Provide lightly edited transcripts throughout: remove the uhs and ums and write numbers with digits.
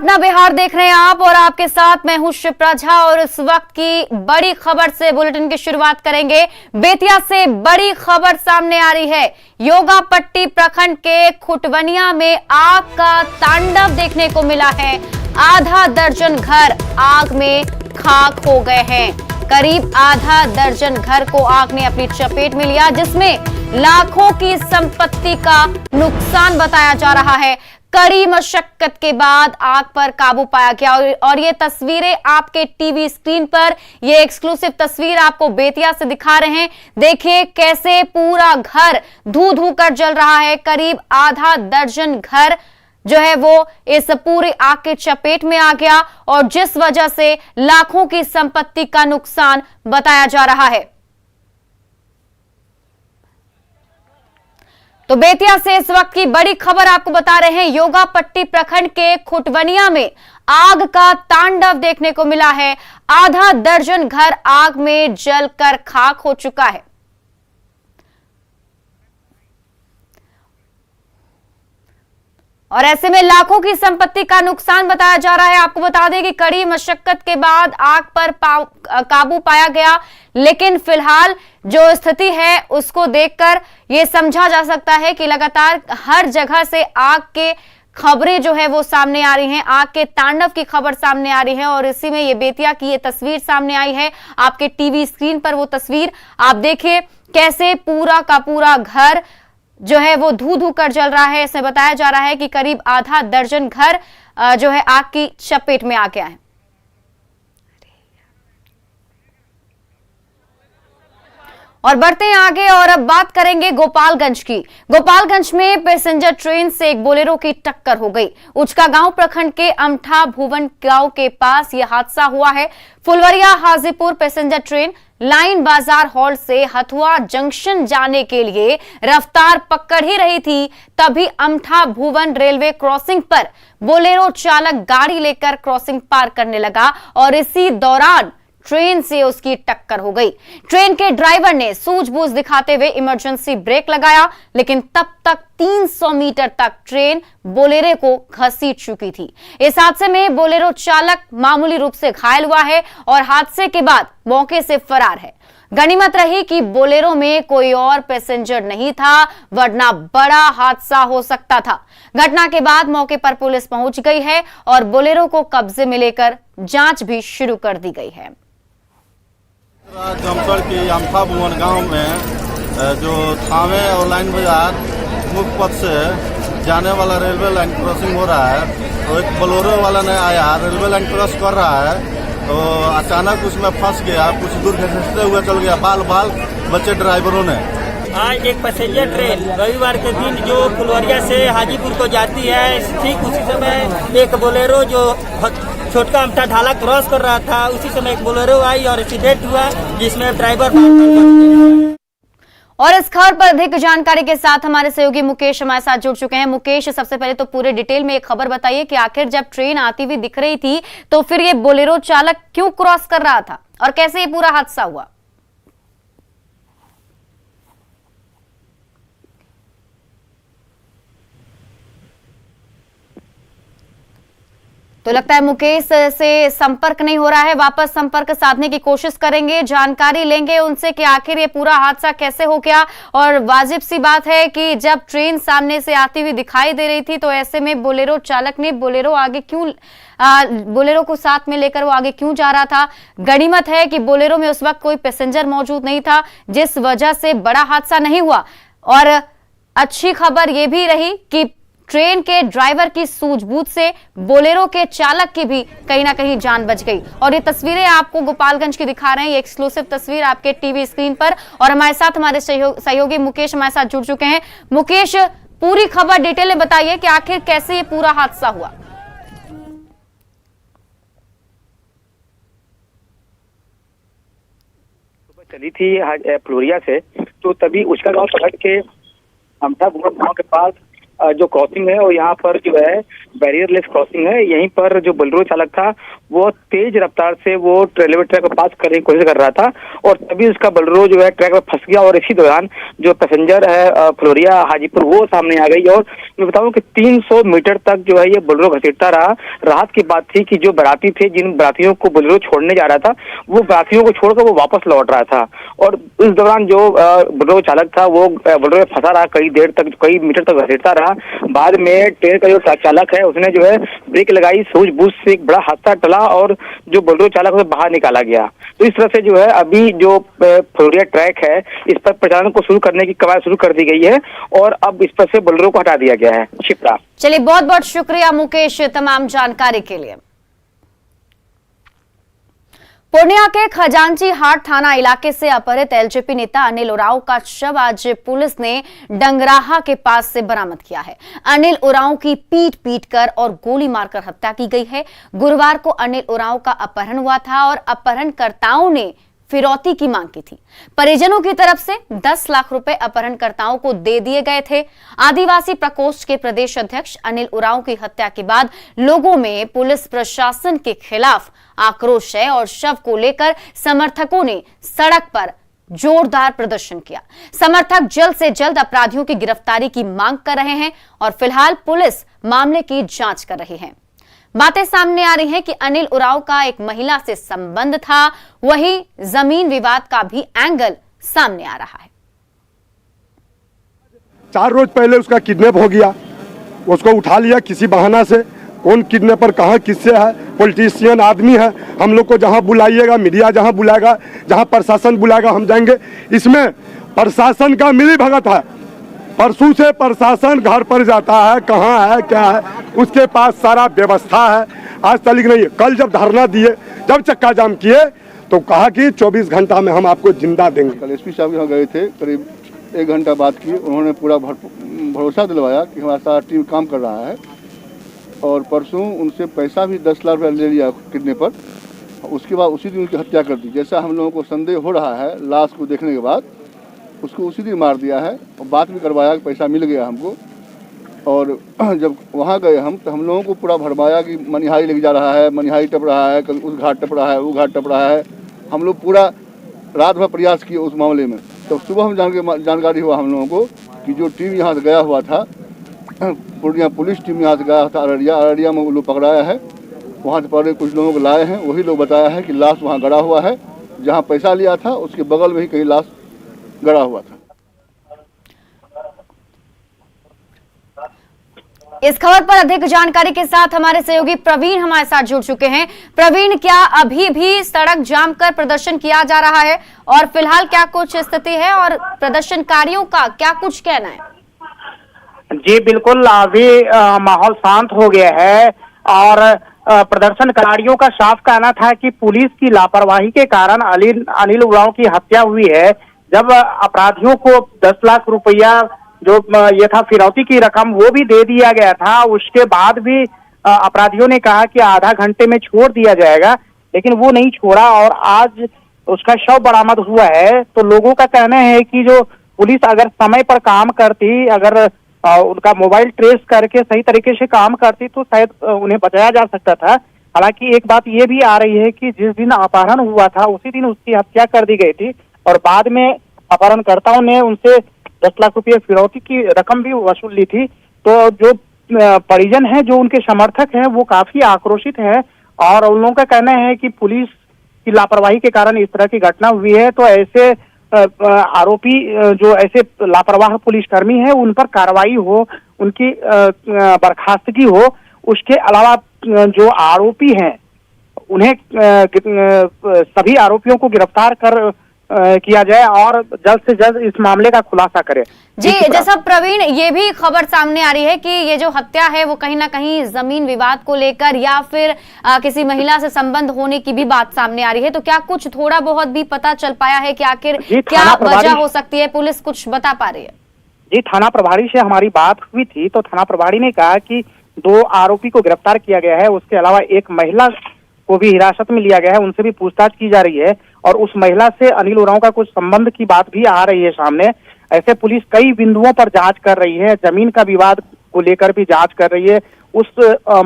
अपना बिहार देख रहे हैं आप और आपके साथ मैं हूं शिप्रा झा और इस वक्त की बड़ी खबर से बुलेटिन की शुरुआत करेंगे। बेतिया से बड़ी खबर सामने आ रही है। योगापट्टी प्रखंड के खुटवनिया में आग का तांडव देखने को मिला है। आधा दर्जन घर आग में खाक हो गए हैं। करीब आधा दर्जन घर को आग ने अपनी चपेट में लिया, जिसमें लाखों की संपत्ति का नुकसान बताया जा रहा है। कड़ी मशक्कत के बाद आग पर काबू पाया गया और ये तस्वीरें आपके टीवी स्क्रीन पर, ये एक्सक्लूसिव तस्वीर आपको बेतिया से दिखा रहे हैं। देखिए कैसे पूरा घर धू धू कर जल रहा है। करीब आधा दर्जन घर जो है वो इस पूरी आग के चपेट में आ गया और जिस वजह से लाखों की संपत्ति का नुकसान बताया जा रहा है। तो बेतिया से इस वक्त की बड़ी खबर आपको बता रहे हैं। योगापट्टी प्रखंड के खुटवनिया में आग का तांडव देखने को मिला है। आधा दर्जन घर आग में जलकर खाक हो चुका है। और ऐसे में लाखों की संपत्ति का नुकसान बताया जा रहा है। आपको बता दें कि कड़ी मशक्कत के बाद आग पर काबू पाया गया, लेकिन फिलहाल जो स्थिति है उसको देखकर यह समझा जा सकता है कि लगातार हर जगह से आग के खबरें जो है वो सामने आ रही हैं। आग के तांडव की खबर सामने आ रही है और इसी में ये बेतिया की ये तस्वीर सामने आई है। आपके टीवी स्क्रीन पर वो तस्वीर आप देखिए कैसे पूरा का पूरा घर जो है वो धू धू कर जल रहा है। इसमें बताया जा रहा है कि करीब आधा दर्जन घर जो है आग की चपेट में आ गया है। और बढ़ते हैं आगे और अब बात करेंगे गोपालगंज की। गोपालगंज में पैसेंजर ट्रेन से एक बोलेरो की टक्कर हो गई। उचका गांव प्रखंड के अमठा भुवन गांव के पास यह हादसा हुआ है। Phulwaria Hajipur passenger train line बाजार हॉल से हथुआ जंक्शन जाने के लिए रफ्तार पकड़ ही रही थी, तभी अमठा भुवन रेलवे क्रॉसिंग पर बोलेरो चालक गाड़ी लेकर क्रॉसिंग पार करने लगा और इसी दौरान ट्रेन से उसकी टक्कर हो गई। ट्रेन के ड्राइवर ने सूझबूझ दिखाते हुए इमरजेंसी ब्रेक लगाया, लेकिन तब तक 300 मीटर तक ट्रेन बोलेरो को घसीट चुकी थी। इस हादसे में बोलेरो चालक मामूली रूप से घायल हुआ है और हादसे के बाद मौके से फरार है। गनीमत रही कि बोलेरो में कोई और पैसेंजर नहीं था, वरना बड़ा हादसा हो सकता था। घटना के बाद मौके पर पुलिस पहुंच गई है और बोलेरो को कब्जे में लेकर जांच भी शुरू कर दी गई है। जमसर के अमठा भुवन गांव में जो थावे और लाइन बाजार मुख्य पथ से जाने वाला रेलवे लाइन क्रॉसिंग हो रहा है, तो एक बोलेरो वाला ने आया, रेलवे लाइन क्रॉस कर रहा है, तो अचानक उसमें फंस गया। कुछ दूर घसीटते हुए चल गया, बाल बाल बच्चे ड्राइवरों ने। आज एक पैसेंजर ट्रेन रविवार के दिन जो फुलवरिया से हाजीपुर को जाती है, ठीक उसी समय एक बोलेरो जो छोटका अमठा ढाला क्रॉस कर रहा था, उसी समय एक बोलेरो आई और एक्सीडेंट हुआ, जिसमें ड्राइवर। और इस खबर पर अधिक जानकारी के साथ हमारे सहयोगी मुकेश हमारे साथ जुड़ चुके हैं। मुकेश, सबसे पहले तो पूरे डिटेल में एक खबर बताइए कि आखिर जब ट्रेन आती हुई दिख रही थी तो फिर ये बोलेरो चालक क्यों क्रॉस कर रहा था और कैसे ये पूरा हादसा हुआ? तो लगता है मुकेश से संपर्क नहीं हो रहा है। वापस संपर्क साधने की कोशिश करेंगे, जानकारी लेंगे उनसे कि आखिर ये पूरा हादसा कैसे हो गया। और वाजिब सी बात है कि जब ट्रेन सामने से आती हुई दिखाई दे रही थी तो ऐसे में बोलेरो चालक ने बोलेरो को साथ में लेकर वो आगे क्यों जा रहा था? गनीमत है कि बोलेरो में उस वक्त कोई पैसेंजर मौजूद नहीं था, जिस वजह से बड़ा हादसा नहीं हुआ। और अच्छी खबर यह भी रही कि ट्रेन के ड्राइवर की सूझबूझ से बोलेरो के चालक की भी कहीं ना कहीं जान बच गई। और ये तस्वीरें आपको गोपालगंज की दिखा रहे हैं, ये एक्सक्लूसिव तस्वीर आपके टीवी स्क्रीन पर। और हमारे साथ हमारे सहयोगी मुकेश हमारे साथ जुड़ चुके हैं। मुकेश, पूरी खबर डिटेल में बताइए कि आखिर कैसे ये पूरा हादसा हुआ। चली थी फ्लोरिया से, तो तभी उचका गांव प्रखंड के अमठा भुवन गांव के पास जो क्रॉसिंग है और यहाँ पर जो है बैरियरलेस क्रॉसिंग है, यहीं पर जो बोलेरो चालक था वो तेज रफ्तार से वो रेलवे ट्रैक को पास करने की कोशिश कर रहा था और तभी उसका बोलेरो जो है ट्रैक में फंस गया और इसी दौरान जो पैसेंजर है फ्लोरिया हाजीपुर वो सामने आ गई। और मैं बताऊं कि 300 मीटर तक जो है ये बोलेरो घसीटता रहा। राहत की बात थी कि जो बाराती थे, जिन बारातियों को बोलेरो छोड़ने जा रहा था, वो बारातियों को छोड़कर वो वापस लौट रहा था और इस दौरान जो बोलेरो चालक था वो बोलेरो में फंसा रहा, कई देर तक, कई मीटर तक घसीटता रहा। बाद में ट्रेन का जो चालक है उसने जो है ब्रेक लगाई, सूझबूझ से एक बड़ा हादसा टला और जो बोलेरो चालक उसे बाहर निकाला गया। तो इस तरह से जो है अभी जो फ्लोरिया ट्रैक है इस पर प्रचालन को शुरू करने की कवायद शुरू कर दी गई है और अब इस पर से बोलेरो को हटा दिया गया है। शिप्रा। चलिए, बहुत बहुत शुक्रिया मुकेश तमाम जानकारी के लिए। पूर्णिया के खजांची हाट थाना इलाके से अपहृत एलजेपी नेता अनिल उरांव का शव आज पुलिस ने डंगराहा के पास से बरामद किया है। अनिल उरांव की पीट कर और गोली मारकर हत्या की गई है। गुरुवार को अनिल उरांव का अपहरण हुआ था और अपहरणकर्ताओं ने फिरौती की मांग की थी। परिजनों की तरफ से 10 लाख रुपए अपहरणकर्ताओं को दे दिए गए थे। आदिवासी प्रकोष्ठ के प्रदेश अध्यक्ष अनिल उरांव की हत्या के बाद लोगों में पुलिस प्रशासन के खिलाफ आक्रोश है और शव को लेकर समर्थकों ने सड़क पर जोरदार प्रदर्शन किया। समर्थक जल्द से जल्द अपराधियों की गिरफ्तारी की मांग कर रहे हैं और फिलहाल पुलिस मामले की जांच कर रही है। बातें सामने आ रही हैं कि अनिल उरांव का एक महिला से संबंध था, वहीं जमीन विवाद का भी एंगल सामने आ रहा है। 4 रोज पहले उसका किडनैप हो गया, उसको उठा लिया किसी बहाना से। कौन किडनैपर कहाँ किससे है, पॉलिटिशियन आदमी है। हम लोग को जहाँ बुलाइएगा, मीडिया जहाँ बुलाएगा, जहाँ प्रशासन बुलाएगा हम जाएंगे। इसमें प्रशासन का मिलीभगत है। परसों से प्रशासन घर पर जाता है, कहाँ है क्या है, उसके पास सारा व्यवस्था है। आज तक नहीं है। कल जब धरना दिए, जब चक्का जाम किए तो कहा कि 24 घंटा में हम आपको जिंदा देंगे। कल एसपी साहब यहाँ गए थे, करीब 1 घंटा बात की। उन्होंने पूरा भरोसा दिलवाया कि हमारा सारा टीम काम कर रहा है और परसों उनसे पैसा भी 10 लाख रुपया ले लिया किडनी पर। उसके बाद उसी दिन उनकी हत्या कर दी। जैसा हम लोगों को संदेह हो रहा है लाश को देखने के बाद, उसको उसी दिन मार दिया है और बात भी करवाया कि पैसा मिल गया हमको। और जब वहाँ गए हम तो हम लोगों को पूरा भरमाया कि मनिहारी लेके जा रहा है, मनिहारी टप रहा है, कभी उस घाट टप रहा है, वो घाट टप रहा है। हम लोग पूरा रात भर प्रयास किए उस मामले में। तो सुबह हम जानकारी हुआ हम लोगों को कि जो टीम यहाँ से गया हुआ था, पूर्णिया पुलिस टीम यहाँ से गया था अररिया में वो लोग पकड़ाया है। वहाँ से पकड़े कुछ लोगों को लाए हैं, वही लोग बताया है कि लाश वहाँ गड़ा हुआ है। जहाँ पैसा लिया था उसके बगल में ही कहीं लाश गड़ा हुआ था। इस खबर पर अधिक जानकारी के साथ हमारे सहयोगी प्रवीण हमारे साथ जुड़ चुके हैं। प्रवीण, क्या अभी भी सड़क जाम कर प्रदर्शन किया जा रहा है और फिलहाल क्या कुछ स्थिति है और प्रदर्शनकारियों का क्या कुछ कहना है? जी बिल्कुल, अभी माहौल शांत हो गया है और प्रदर्शनकारियों का साफ कहना था कि पुलिस की लापरवाही के कारण अनिल उरांव की हत्या हुई है। जब अपराधियों को 10 लाख रुपया जो ये था फिरौती की रकम वो भी दे दिया गया था, उसके बाद भी अपराधियों ने कहा कि आधा घंटे में छोड़ दिया जाएगा, लेकिन वो नहीं छोड़ा और आज उसका शव बरामद हुआ है। तो लोगों का कहना है कि जो पुलिस अगर समय पर काम करती, अगर उनका मोबाइल ट्रेस करके सही तरीके से काम करती तो शायद उन्हें बचाया जा सकता था। हालांकि एक बात ये भी आ रही है कि जिस दिन अपहरण हुआ था उसी दिन उसकी हत्या कर दी गई थी और बाद में अपहरणकर्ताओं ने उनसे 10 लाख रुपये फिरौती की रकम भी वसूल ली थी। तो जो परिजन है, जो उनके समर्थक हैं, वो काफी आक्रोशित है और उन लोगों का कहना है कि पुलिस की लापरवाही के कारण इस तरह की घटना हुई है। तो ऐसे आरोपी जो ऐसे लापरवाह पुलिसकर्मी है उन पर कार्रवाई हो, उनकी बर्खास्तगी हो। उसके अलावा जो आरोपी हैं उन्हें सभी आरोपियों को गिरफ्तार कर किया जाए और जल्द से जल्द इस मामले का खुलासा करे। जी, जैसा प्रवीण, ये भी खबर सामने आ रही है कि ये जो हत्या है वो कहीं ना कहीं जमीन विवाद को लेकर या फिर किसी महिला से संबंध होने की भी बात सामने आ रही है। तो क्या कुछ थोड़ा बहुत भी पता चल पाया है कि आखिर क्या वजह हो सकती है? पुलिस कुछ बता पा रही है? जी, थाना प्रभारी से हमारी बात हुई थी तो थाना प्रभारी ने कहा कि 2 आरोपी को गिरफ्तार किया गया है, उसके अलावा एक महिला को भी हिरासत में लिया गया है, उनसे भी पूछताछ की जा रही है और उस महिला से अनिल उरांव का कुछ संबंध की बात भी आ रही है सामने। ऐसे पुलिस कई बिंदुओं पर जांच कर रही है। जमीन का विवाद को लेकर भी जांच कर रही है। उस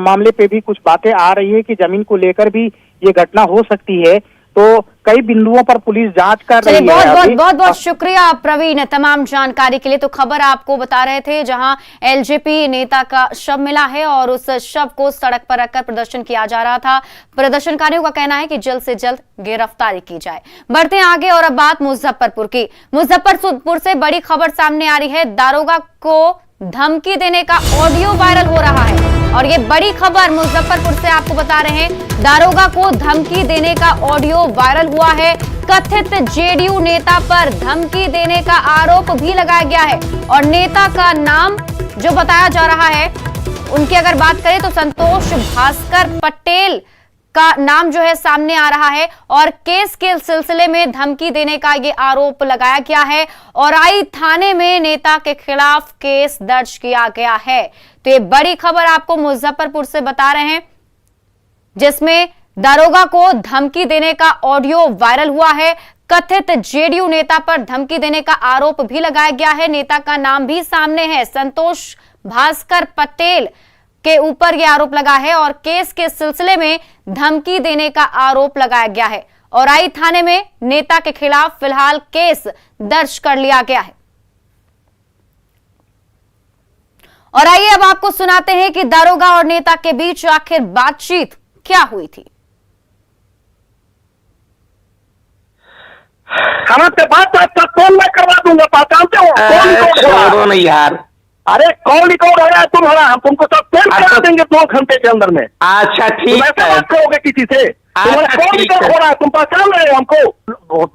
मामले पे भी कुछ बातें आ रही है कि जमीन को लेकर भी ये घटना हो सकती है। तो कई बिंदुओं पर पुलिस जांच कर रही है। बहुत शुक्रिया प्रवीण तमाम जानकारी के लिए। तो खबर आपको बता रहे थे जहां एलजेपी नेता का शव मिला है और उस शव को सड़क पर रखकर प्रदर्शन किया जा रहा था। प्रदर्शनकारियों का कहना है कि जल्द से जल्द गिरफ्तारी की जाए। बढ़ते हैं आगे और अब बात मुजफ्फरपुर की। मुजफ्फरपुर से बड़ी खबर सामने आ रही है। दारोगा को धमकी देने का ऑडियो वायरल हो रहा है और ये बड़ी खबर मुजफ्फरपुर से आपको बता रहे हैं। दारोगा को धमकी देने का ऑडियो वायरल हुआ है। कथित जेडीयू नेता पर धमकी देने का आरोप भी लगाया गया है और नेता का नाम जो बताया जा रहा है, उनकी अगर बात करें तो संतोष भास्कर पटेल का नाम जो है सामने आ रहा है और केस के सिलसिले में धमकी देने का ये आरोप लगाया गया है। औराई थाने में नेता के खिलाफ केस दर्ज किया गया है। तो ये बड़ी खबर आपको मुजफ्फरपुर से बता रहे हैं, जिसमें दारोगा को धमकी देने का ऑडियो वायरल हुआ है। कथित जेडीयू नेता पर धमकी देने का आरोप भी लगाया गया है। नेता का नाम भी सामने है, संतोष भास्कर पटेल के ऊपर यह आरोप लगा है और केस के सिलसिले में धमकी देने का आरोप लगाया गया है। औराई थाने में नेता के खिलाफ फिलहाल केस दर्ज कर लिया गया है। और आइए अब आपको सुनाते हैं कि दारोगा और नेता के बीच आखिर बातचीत क्या हुई थी। खाना से बात आपका कॉल मैं करवा दूंगा, पहचानते हो? कॉल रिकॉर्ड हो नहीं यार। अरे कॉल रिकॉर्ड हो रहा है तुम्हारा, हम तुमको सब पेश करा देंगे 2 घंटे के अंदर में। अच्छा ठीक है। बात करोगे किसी से? तुम्हारा कॉल रिकॉर्ड हो रहा है, तुम पहचान रहे हो हमको?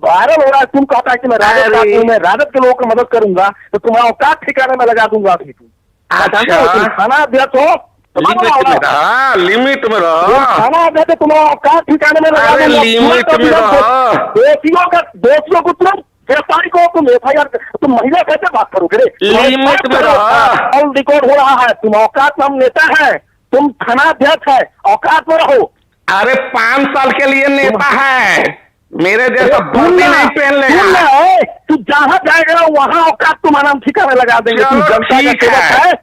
वायरल हो रहा है, तुम कहता है कि मैं राजद के लोगों की मदद करूंगा तो तुम्हारा औकात ठिकाने में लगा दूंगा। अभी तुम थाना अध्यक्ष हो, लिमिट में रहो। थाना अध्यक्ष तुम्हारा औकात ठिकाने में लगा दूंगा। लिमिट में रहो। दोषियों को तुम गिरफ्तारी को, तुम FIR, तुम महिला कैसे बात करोगे? लिमिट में रहो। रिकॉर्ड हो रहा है, तुम औकात में, हम नेता है, तुम थाना अध्यक्ष है, औकात में रहो। अरे 5 साल के लिए नेता है, मेरे जैसा वर्दी नहीं पहन लेगा। तू जहाँ जाएगा वहाँ औकात तुम्हारा हम ठिकाने लगा देंगे। तुम जनता का सेवक है,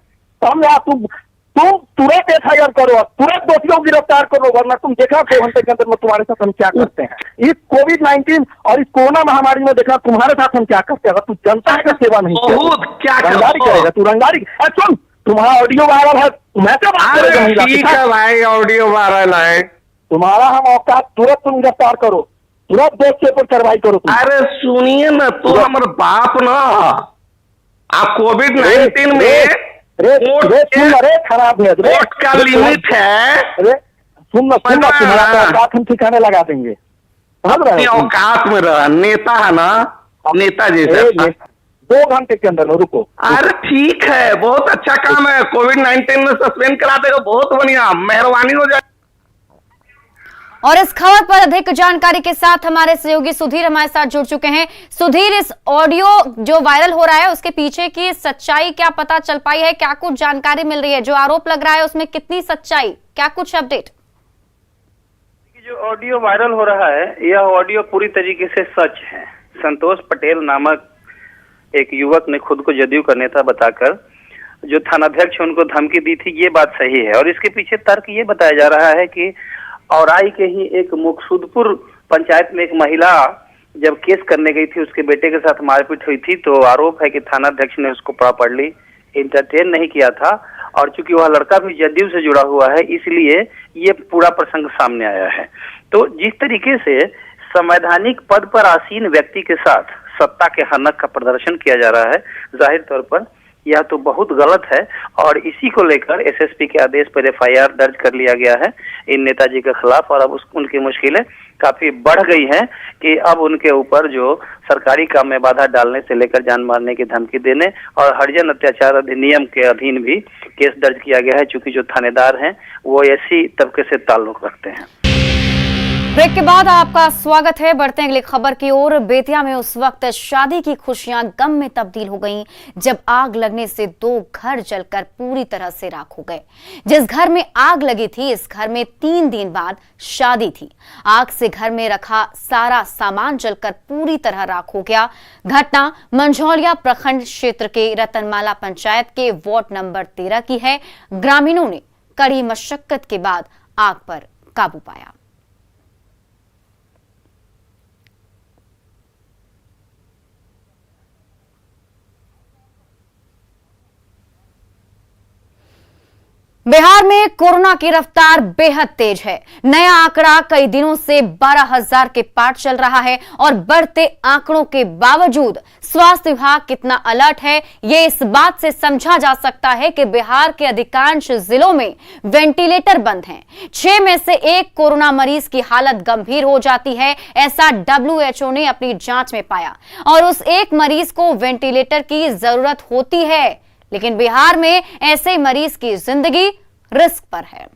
तुम तुरंत FIR करो, तुरंत दोषियों को गिरफ्तार करो, वरना तुम देखा 2 घंटे के अंदर में तुम्हारे साथ हम क्या करते हैं। इस कोविड-19 और इस कोरोना महामारी में देखा तुम्हारे साथ हम क्या करते हैं। अगर तू जनता का सेवा नहीं क्या रंगदारी करेगा, तू रंगदारी। सुन, तुम्हारा ऑडियो वायरल है, मैं क्या बात करेगा? ठीक है भाई, ऑडियो वायरल है तुम्हारा, हम औकात, तुरंत तुम गिरफ्तार करो, तुरंत दोषियों पर कार्रवाई करो। अरे सुनिए ना, तो हमारे बाप ना आप कोविड-19 में खराब है, वोट का लिमिट है। सुनना तुम्हारा हम ठिकाने लगा देंगे। औकात में रहा, नेता है ना, नेता जैसे। 2 घंटे के अंदर में रुको। अरे ठीक है, बहुत अच्छा काम है। कोविड-19 में सस्पेंड करा देगा, बहुत बढ़िया, मेहरबानी हो जाए। और इस खबर पर अधिक जानकारी के साथ हमारे सहयोगी सुधीर हमारे साथ जुड़ चुके हैं। सुधीर, इस ऑडियो जो वायरल हो रहा है उसके पीछे की सच्चाई क्या पता चल पाई है? क्या कुछ जानकारी मिल रही है? जो आरोप लग रहा है उसमें कितनी सच्चाई, क्या कुछ अपडेट? जो ऑडियो वायरल हो रहा है, यह ऑडियो पूरी तरीके से सच है। संतोष पटेल नामक एक युवक ने खुद को जदयू का नेता बताकर जो थानाध्यक्ष उनको धमकी दी थी, ये बात सही है। और इसके पीछे तर्क ये बताया जा रहा है कि औराई के ही एक मुकसूदपुर पंचायत में एक महिला जब केस करने गई थी, उसके बेटे के साथ मारपीट हुई थी, तो आरोप है कि थानाध्यक्ष ने उसको प्रॉपर्ली इंटरटेन नहीं किया था। और चूंकि वह लड़का भी जदयू से जुड़ा हुआ है, इसलिए ये पूरा प्रसंग सामने आया है। तो जिस तरीके से संवैधानिक पद पर आसीन व्यक्ति के साथ सत्ता के हनक का प्रदर्शन किया जा रहा है, जाहिर तौर पर यह तो बहुत गलत है। और इसी को लेकर SSP के आदेश पर FIR दर्ज कर लिया गया है इन नेताजी के खिलाफ। और अब उनकी मुश्किलें काफी बढ़ गई हैं कि अब उनके ऊपर जो सरकारी काम में बाधा डालने से लेकर जान मारने की धमकी देने और हरिजन अत्याचार अधिनियम के अधीन भी केस दर्ज किया गया है, चूंकि जो थानेदार हैं वो SC तबके से ताल्लुक रखते हैं। ब्रेक के बाद आपका स्वागत है। बढ़ते हैं अगली खबर की ओर। बेतिया में उस वक्त शादी की खुशियां गम में तब्दील हो गईं जब आग लगने से 2 घर जलकर पूरी तरह से राख हो गए। जिस घर में आग लगी थी, इस घर में 3 दिन बाद शादी थी। आग से घर में रखा सारा सामान जलकर पूरी तरह राख हो गया। घटना मंझौलिया प्रखंड क्षेत्र के रतनमाला पंचायत के वार्ड नंबर 13 की है। ग्रामीणों ने कड़ी मशक्कत के बाद आग पर काबू पाया। बिहार में कोरोना की रफ्तार बेहद तेज है। नया आंकड़ा कई दिनों से 12,000 के पार चल रहा है और बढ़ते आंकड़ों के बावजूद स्वास्थ्य विभाग कितना अलर्ट है, ये इस बात से समझा जा सकता है कि बिहार के अधिकांश जिलों में वेंटिलेटर बंद हैं। 6 में से 1 कोरोना मरीज की हालत गंभीर हो जाती है, ऐसा WHO ने अपनी जांच में पाया और उस एक मरीज को वेंटिलेटर की जरूरत होती है। लेकिन बिहार में ऐसे मरीज की जिंदगी रिस्क पर है।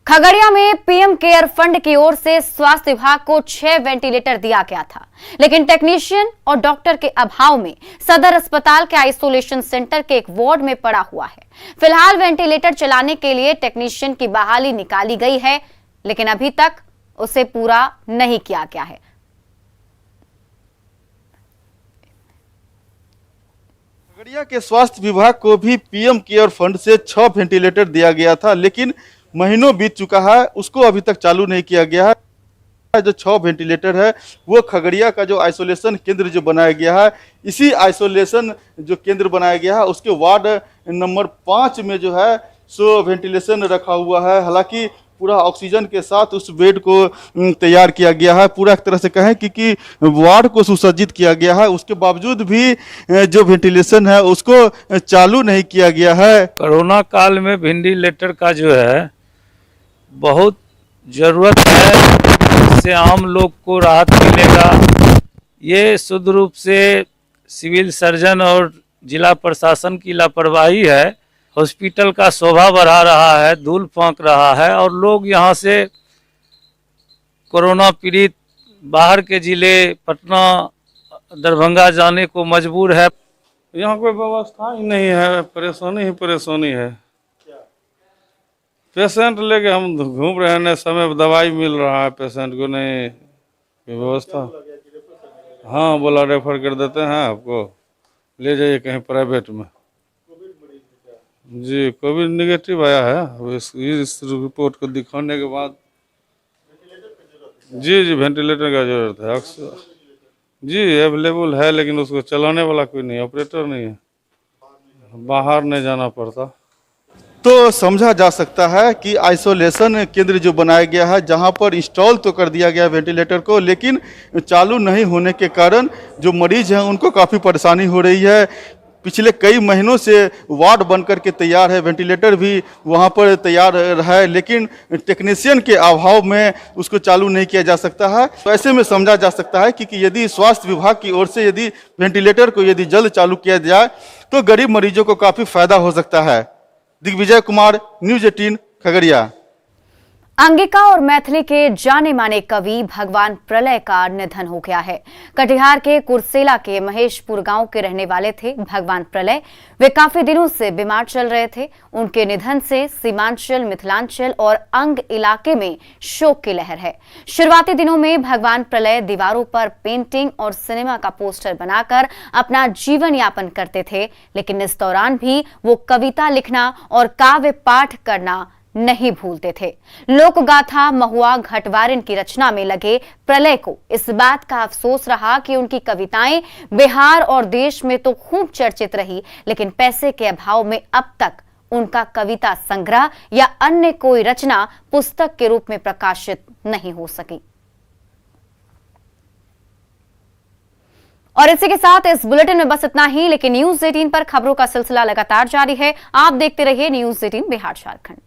खगड़िया में पीएम केयर फंड की ओर से स्वास्थ्य विभाग को 6 वेंटिलेटर दिया गया था, लेकिन टेक्नीशियन और डॉक्टर के अभाव में सदर अस्पताल के आइसोलेशन सेंटर के एक वार्ड में पड़ा हुआ है। फिलहाल वेंटिलेटर चलाने के लिए टेक्नीशियन की बहाली निकाली गई है, लेकिन अभी तक उसे पूरा नहीं किया गया है। खगड़िया के स्वास्थ्य विभाग को भी पीएम केयर फंड से 6 वेंटिलेटर दिया गया था, लेकिन महीनों बीत चुका है, उसको अभी तक चालू नहीं किया गया है। जो 6 वेंटिलेटर है वो खगड़िया का जो आइसोलेशन केंद्र जो बनाया गया है, इसी आइसोलेशन जो केंद्र बनाया गया है उसके वार्ड नंबर 5 में जो है सो वेंटिलेशन रखा हुआ है। हालांकि पूरा ऑक्सीजन के साथ उस बेड को तैयार किया गया है, पूरा एक तरह से कहें कि वार्ड को सुसज्जित किया गया है, उसके बावजूद भी जो वेंटिलेशन है उसको चालू नहीं किया गया है। कोरोना काल में वेंटिलेटर का जो है बहुत ज़रूरत है, इससे आम लोग को राहत मिलेगा। ये शुद्ध रूप से सिविल सर्जन और जिला प्रशासन की लापरवाही है। हॉस्पिटल का शोभा बढ़ा रहा है, धूल फेंक रहा है और लोग यहाँ से कोरोना पीड़ित बाहर के जिले पटना दरभंगा जाने को मजबूर है। यहाँ कोई व्यवस्था ही नहीं है, परेशानी ही परेशानी है। पेशेंट लेके हम घूम रहे हैं, समय दवाई मिल रहा है पेशेंट को, नहीं व्यवस्था। हाँ, बोला रेफर कर देते हैं, आपको ले जाइए कहीं प्राइवेट में। जी कोविड निगेटिव आया है। अब इस रिपोर्ट को दिखाने के बाद जी वेंटिलेटर का जरूरत है। अक्सर जी अवेलेबल है, लेकिन उसको चलाने वाला कोई नहीं, ऑपरेटर नहीं है, बाहर नहीं जाना पड़ता। तो समझा जा सकता है कि आइसोलेशन केंद्र जो बनाया गया है, जहां पर इंस्टॉल तो कर दिया गया वेंटिलेटर को, लेकिन चालू नहीं होने के कारण जो मरीज हैं उनको काफ़ी परेशानी हो रही है। पिछले कई महीनों से वार्ड बन करके तैयार है, वेंटिलेटर भी वहां पर तैयार है, लेकिन टेक्नीशियन के अभाव में उसको चालू नहीं किया जा सकता है। तो ऐसे में समझा जा सकता है कि यदि स्वास्थ्य विभाग की ओर से यदि वेंटिलेटर को यदि जल्द चालू किया जाए तो गरीब मरीजों को काफ़ी फायदा हो सकता है। दिग्विजय कुमार, न्यूज़ 18 खगड़िया। अंगिका और मैथिली के जाने माने कवि भगवान प्रलय का निधन हो गया है। कटिहार के कुरसेला के महेशपुर गांव के रहने वाले थे भगवान प्रलय। वे काफी दिनों से बीमार चल रहे थे। उनके निधन से सीमांचल, मिथिलांचल और अंग इलाके में शोक की लहर है। शुरुआती दिनों में भगवान प्रलय दीवारों पर पेंटिंग और सिनेमा का पोस्टर बनाकर अपना जीवन यापन करते थे, लेकिन इस दौरान भी वो कविता लिखना और काव्य पाठ करना नहीं भूलते थे। लोक गाथा, महुआ, घटवारिन की रचना में लगे प्रलय को इस बात का अफसोस रहा कि उनकी कविताएं बिहार और देश में तो खूब चर्चित रही, लेकिन पैसे के अभाव में अब तक उनका कविता संग्रह या अन्य कोई रचना पुस्तक के रूप में प्रकाशित नहीं हो सकी। और इसी के साथ इस बुलेटिन में बस इतना ही, लेकिन न्यूज़ 18 पर खबरों का सिलसिला लगातार जारी है। आप देखते रहिए न्यूज़ 18 बिहार झारखंड।